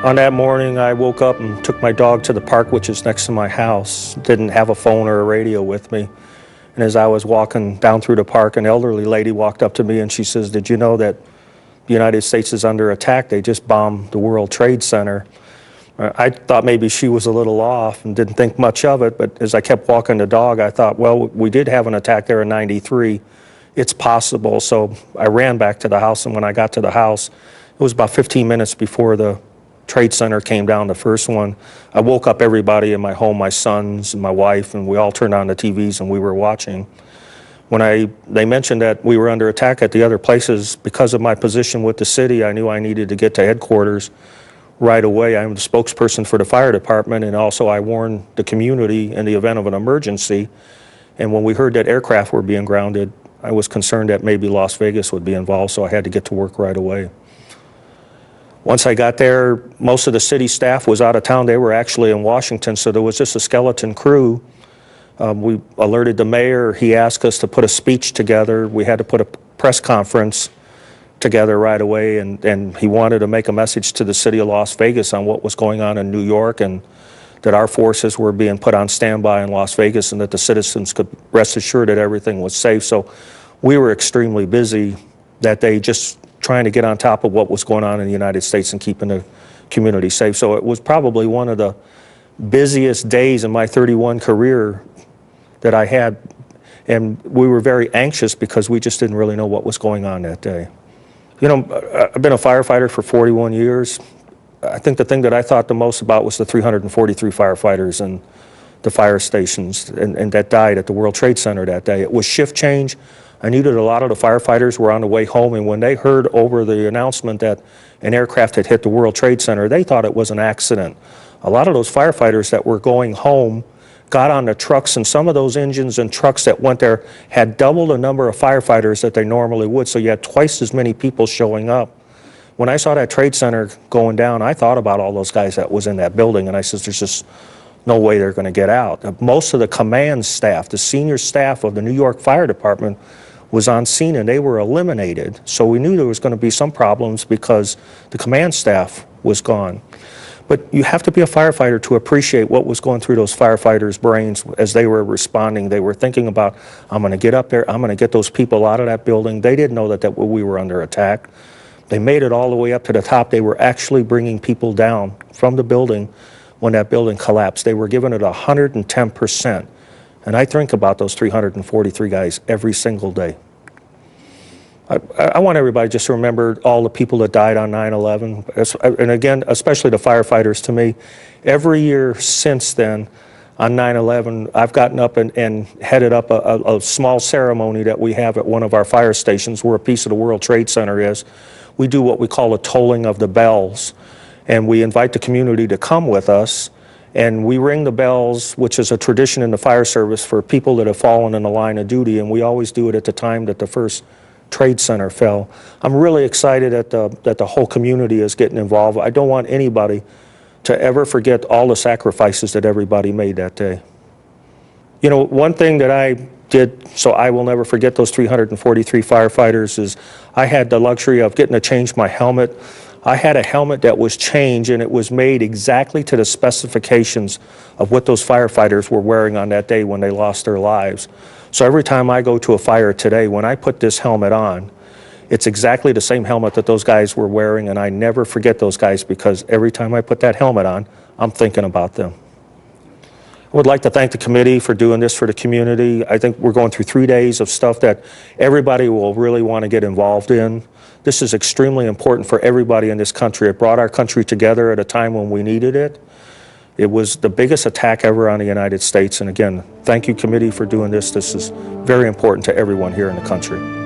On that morning, I woke up and took my dog to the park, which is next to my house. Didn't have a phone or a radio with me. And as I was walking down through the park, an elderly lady walked up to me and she says, "Did you know that the United States is under attack? They just bombed the World Trade Center." I thought maybe she was a little off and didn't think much of it, but as I kept walking the dog, I thought, well, we did have an attack there in '93. It's possible. So I ran back to the house, and when I got to the house, it was about 15 minutes before the Trade Center came down, the first one. I woke up everybody in my home, my sons and my wife, and we all turned on the TVs and we were watching. When they mentioned that we were under attack at the other places, because of my position with the city, I knew I needed to get to headquarters right away. I'm the spokesperson for the fire department, and also I warned the community in the event of an emergency. And when we heard that aircraft were being grounded, I was concerned that maybe Las Vegas would be involved, so I had to get to work right away. Once I got there, most of the city staff was out of town. They were actually in Washington, so there was just a skeleton crew. We alerted the mayor. He asked us to put a speech together. We had to put a press conference together right away, and he wanted to make a message to the city of Las Vegas on what was going on in New York, and that our forces were being put on standby in Las Vegas, and that the citizens could rest assured that everything was safe. So we were extremely busy that day, just trying to get on top of what was going on in the United States and keeping the community safe. So it was probably one of the busiest days in my 31 career that I had, and we were very anxious because we just didn't really know what was going on that day. You know, I've been a firefighter for 41 years. I think the thing that I thought the most about was the 343 firefighters and the fire stations and that died at the World Trade Center that day. It was shift change. I knew that a lot of the firefighters were on the way home, and when they heard over the announcement that an aircraft had hit the World Trade Center, they thought it was an accident. A lot of those firefighters that were going home got on the trucks, and some of those engines and trucks that went there had double the number of firefighters that they normally would, so you had twice as many people showing up. When I saw that Trade Center going down, I thought about all those guys that was in that building, and I said, there's just no way they're going to get out. Most of the command staff, the senior staff of the New York Fire Department, was on scene, and they were eliminated. So we knew there was going to be some problems because the command staff was gone. But you have to be a firefighter to appreciate what was going through those firefighters' brains as they were responding. They were thinking about, I'm going to get up there, I'm going to get those people out of that building. They didn't know that we were under attack. They made it all the way up to the top. They were actually bringing people down from the building when that building collapsed. They were giving it 110%. And I think about those 343 guys every single day. I want everybody just to remember all the people that died on 9/11. And again, especially the firefighters to me. Every year since then, on 9/11, I've gotten up and headed up a small ceremony that we have at one of our fire stations where a piece of the World Trade Center is. We do what we call a tolling of the bells. And we invite the community to come with us. And we ring the bells, which is a tradition in the fire service for people that have fallen in the line of duty, and we always do it at the time that the first Trade Center fell. I'm really excited that the whole community is getting involved. I don't want anybody to ever forget all the sacrifices that everybody made that day. You know, one thing that I did, so I will never forget those 343 firefighters, is I had the luxury of getting to change my helmet. I had a helmet that was changed, and it was made exactly to the specifications of what those firefighters were wearing on that day when they lost their lives. So every time I go to a fire today, when I put this helmet on, it's exactly the same helmet that those guys were wearing, and I never forget those guys because every time I put that helmet on, I'm thinking about them. I would like to thank the committee for doing this for the community. I think we're going through 3 days of stuff that everybody will really want to get involved in. This is extremely important for everybody in this country. It brought our country together at a time when we needed it. It was the biggest attack ever on the United States. And again, thank you, committee, for doing this. This is very important to everyone here in the country.